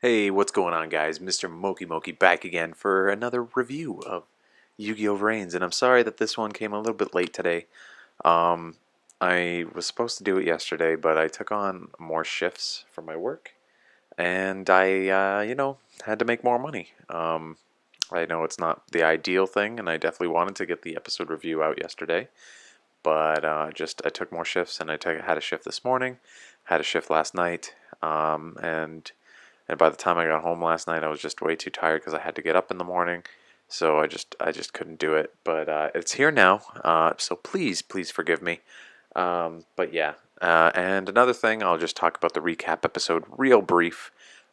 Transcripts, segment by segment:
Hey, what's going on, guys? Mr. Moki Moki back again for another review of Yu-Gi-Oh! Vrains, and I'm sorry that this one came a little bit late today. Um, I was supposed to do it yesterday, but I took on more shifts for my work, and I had to make more money. I know it's not the ideal thing, and I definitely wanted to get the episode review out yesterday, but I took more shifts, and had a shift this morning, had a shift last night, and by the time I got home last night, I was just way too tired because I had to get up in the morning. So I just couldn't do it. But it's here now. So please forgive me. But yeah. And another thing, I'll just talk about the recap episode real brief.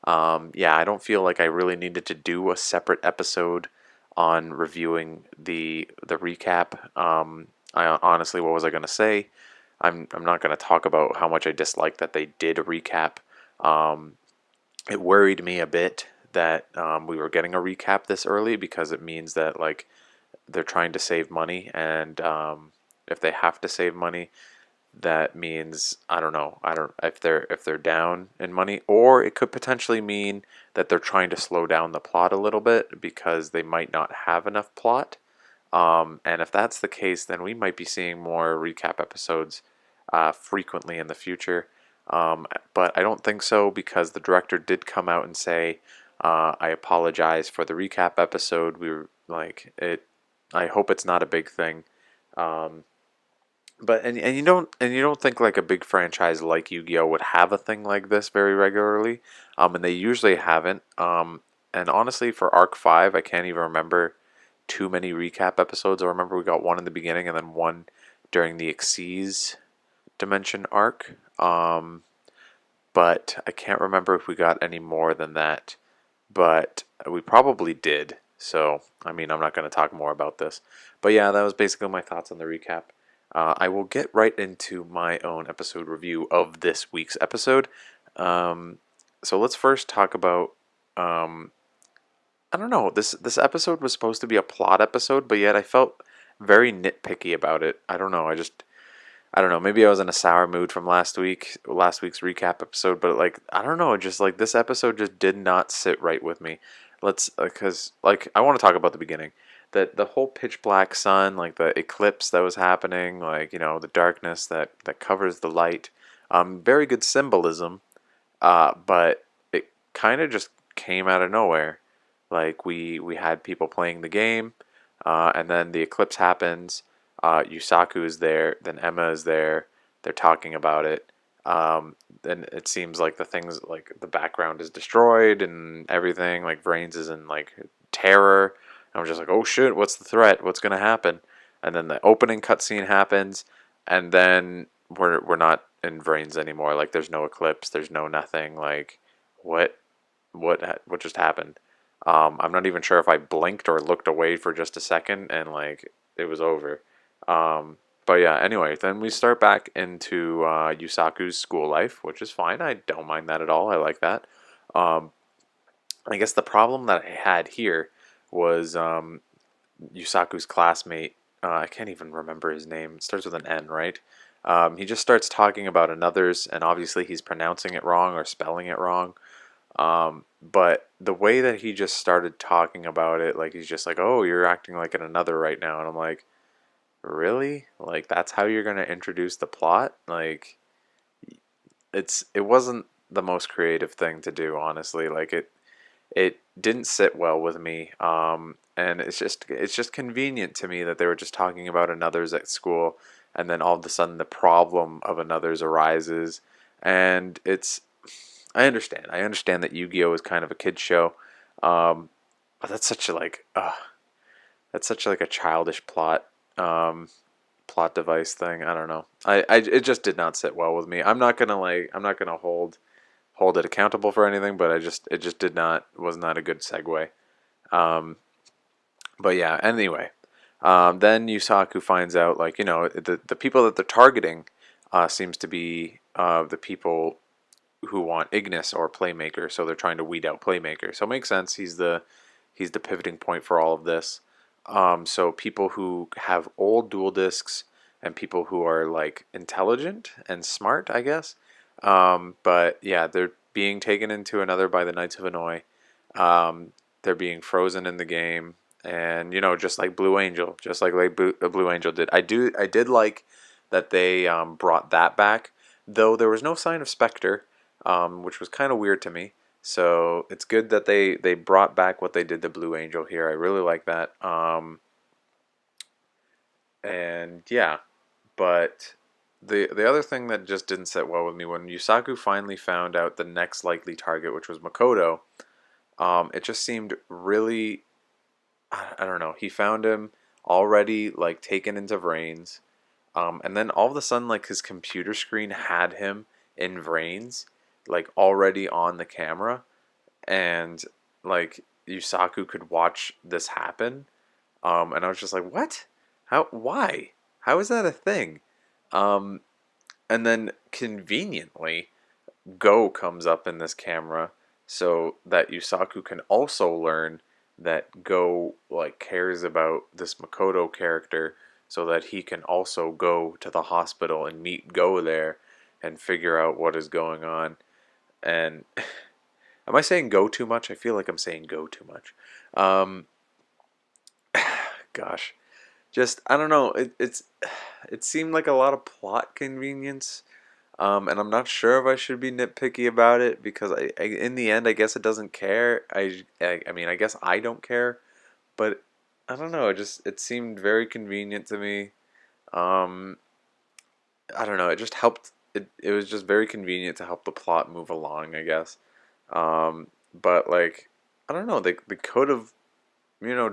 Yeah, I don't feel like I really needed to do a separate episode on reviewing the recap. I honestly, what was I going to say? I'm not going to talk about how much I dislike that they did a recap. Um, it worried me a bit that we were getting a recap this early because it means that like they're trying to save money, and if they have to save money, that means I don't know. I don't if they're down in money, or it could potentially mean that they're trying to slow down the plot a little bit because they might not have enough plot. And if that's the case, then we might be seeing more recap episodes frequently in the future. But I don't think so because the director did come out and say, "I apologize for the recap episode. We were like it. I hope it's not a big thing." Um, and you don't think like a big franchise like Yu-Gi-Oh would have a thing like this very regularly, and they usually haven't. And honestly, for Arc 5, I can't even remember too many recap episodes. I remember we got one in the beginning and then one during the Xyz Dimension arc. But I can't remember if we got any more than that. But we probably did. So, I mean, I'm not going to talk more about this. But yeah, that was basically my thoughts on the recap. I will get right into my own episode review of this week's episode. Um, so let's first talk about. I don't know. This episode was supposed to be a plot episode, but yet I felt very nitpicky about it. I don't know. I don't know. Maybe I was in a sour mood from last week's recap episode, but like I don't know, just like this episode just did not sit right with me. Let's because like I want to talk about the beginning. That the whole pitch black sun, like the eclipse that was happening, like the darkness that covers the light. Very good symbolism, but it kind of just came out of nowhere. Like we had people playing the game, and then the eclipse happens. Yusaku is there, then Emma is there. They're talking about it. Then it seems like the things like the background is destroyed and everything. Like Vrains is in like terror. And I'm just like, oh shit, what's the threat? What's gonna happen? And then the opening cutscene happens, and then we're not in Vrains anymore. Like there's no eclipse, there's no nothing. Like what what just happened? I'm not even sure if I blinked or looked away for just a second, and like it was over. But yeah, anyway, then we start back into Yusaku's school life, which is fine. I don't mind that at all. I like that. Um, I guess the problem that I had here was Yusaku's classmate. I can't even remember his name. It starts with an N, right? He just starts talking about another's, and obviously he's pronouncing it wrong or spelling it wrong. But the way that he just started talking about it, like he's just like, "Oh, you're acting like an another right now," and I'm like, really? Like that's how you're gonna introduce the plot? Like it wasn't the most creative thing to do, honestly. Like it didn't sit well with me. And it's just convenient to me that they were just talking about another's at school, and then all of a sudden the problem of another's arises, and it's I understand that Yu-Gi-Oh is kind of a kid show, but that's such like a childish plot device thing. I don't know. It just did not sit well with me. I'm not gonna hold it accountable for anything, but it just did not was not a good segue. Um, but yeah. Anyway, then Yusaku finds out like the people that they're targeting seems to be the people who want Ignis or Playmaker, so they're trying to weed out Playmaker. So it makes sense. He's the pivoting point for all of this. So people who have old dual discs and people who are like intelligent and smart, I guess. But yeah, being taken into another by the Knights of Hanoi. Um, they're being frozen in the game, and you know, just like Blue Angel, just like Blue Angel did. I did like that they brought that back, though there was no sign of Spectre, which was kind of weird to me. So it's good that they brought back what they did to Blue Angel here. I really like that. And yeah, but the other thing that just didn't sit well with me when Yusaku finally found out the next likely target, which was Makoto, it just seemed really, I don't know. He found him already like taken into Vrains, and then all of a sudden like his computer screen had him in Vrains, like already on the camera, and like Yusaku could watch this happen. And I was just like, what? How? Why? How is that a thing? Um, and then conveniently, Go comes up in this camera so that Yusaku can also learn that Go like cares about this Makoto character so that he can also go to the hospital and meet Go there and figure out what is going on. And am I saying go too much? I feel like I'm saying go too much. Um, gosh, just I don't know. It seemed like a lot of plot convenience, and I'm not sure if I should be nitpicky about it because in the end, I guess it doesn't care. I mean, I guess I don't care, but I don't know. It seemed very convenient to me. Um, I don't know. It just helped. It was just very convenient to help the plot move along, I guess. But like, I don't know. They could have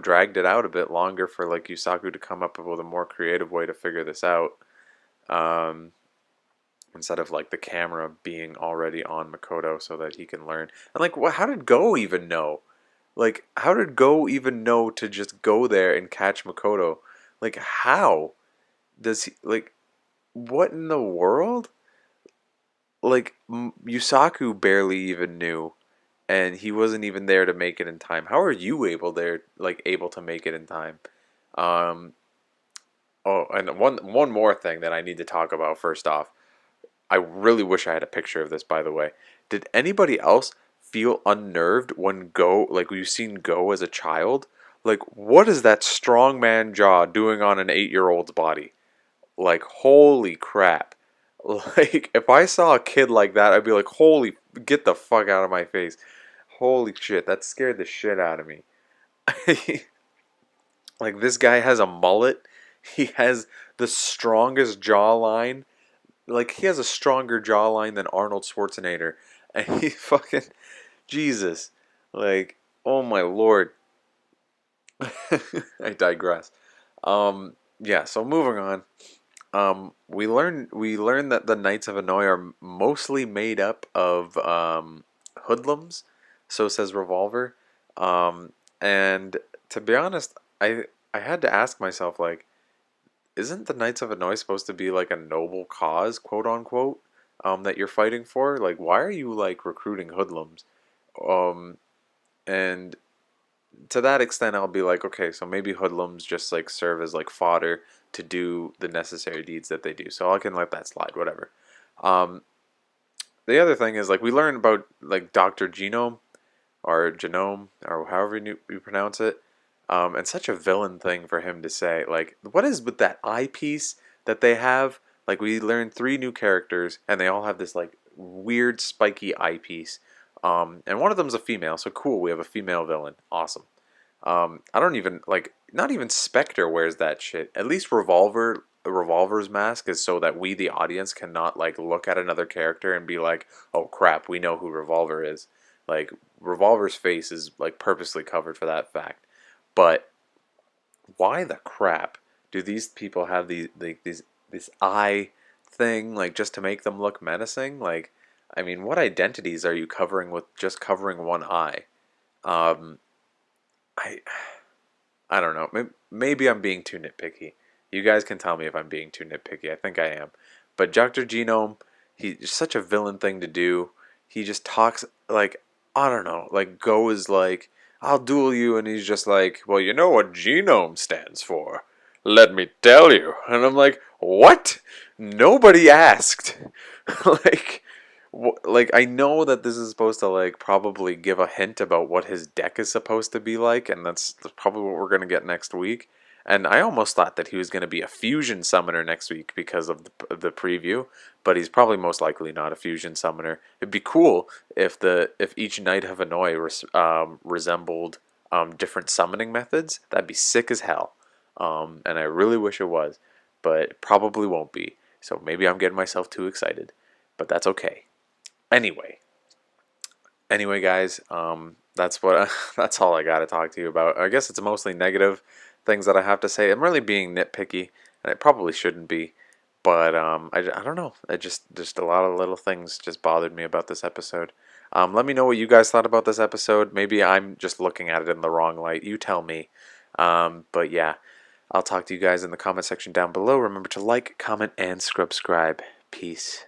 dragged it out a bit longer for like Yusaku to come up with a more creative way to figure this out. Um, Instead of like the camera being already on Makoto so that he can learn. And like, how did Go even know? Like, how did Go even know to just go there and catch Makoto? Like, how does he like? What in the world? Like, Yusaku barely even knew, and he wasn't even there to make it in time. How are you able to make it in time? Um, oh, and one more thing that I need to talk about first off. I really wish I had a picture of this, by the way. Did anybody else feel unnerved when you've seen Go as a child? Like, what is that strongman jaw doing on an 8-year-old's body? Like, holy crap. Like, if I saw a kid like that, I'd be like, holy, get the fuck out of my face. Holy shit, that scared the shit out of me. Like, this guy has a mullet. He has the strongest jawline. Like, he has a stronger jawline than Arnold Schwarzenegger. And he fucking, Jesus. Like, oh my lord. I digress. Yeah, so moving on. We learn that the Knights of Hanoi are mostly made up of hoodlums, so says Revolver. And to be honest, I had to ask myself like, isn't the Knights of Hanoi supposed to be like a noble cause, quote unquote, that you're fighting for? Like, why are you like recruiting hoodlums? Um, and to that extent, I'll be like, okay, so maybe hoodlums just like serve as like fodder to do the necessary deeds that they do. So I can let that slide, whatever. Um, the other thing is like we learn about like Doctor Genome or however you pronounce it. And such a villain thing for him to say. Like, what is with that eyepiece that they have? Like, we learned 3 new characters, and they all have this like weird spiky eyepiece. And one of them's a female, so cool. We have a female villain. Awesome. I don't even like. Not even Spectre wears that shit. At least Revolver's mask is so that we, the audience, cannot like look at another character and be like, "Oh crap, we know who Revolver is." Like, Revolver's face is like purposely covered for that fact. But why the crap do these people have this eye thing like just to make them look menacing? Like, I mean, what identities are you covering with just covering one eye? Um, I I don't know. Maybe I'm being too nitpicky. You guys can tell me if I'm being too nitpicky. I think I am. But Dr. Genome, he's such a villain thing to do. He just talks like, I don't know, like Go is like, I'll duel you, and he's just like, well, you know what genome stands for. Let me tell you. And I'm like, what? Nobody asked. Like, like I know that this is supposed to like probably give a hint about what his deck is supposed to be like, and that's probably what we're gonna get next week. And I almost thought that he was gonna be a fusion summoner next week because of the preview, but he's probably most likely not a fusion summoner. It'd be cool if each Knight of Hanoi resembled different summoning methods. That'd be sick as hell. And I really wish it was, but it probably won't be. So maybe I'm getting myself too excited, but that's okay. Anyway, guys, that's what that's all I got to talk to you about. I guess it's mostly negative things that I have to say. I'm really being nitpicky, and it probably shouldn't be, but I don't know. I just a lot of little things just bothered me about this episode. Let me know what you guys thought about this episode. Maybe I'm just looking at it in the wrong light. You tell me. But yeah, I'll talk to you guys in the comment section down below. Remember to like, comment, and subscribe. Peace.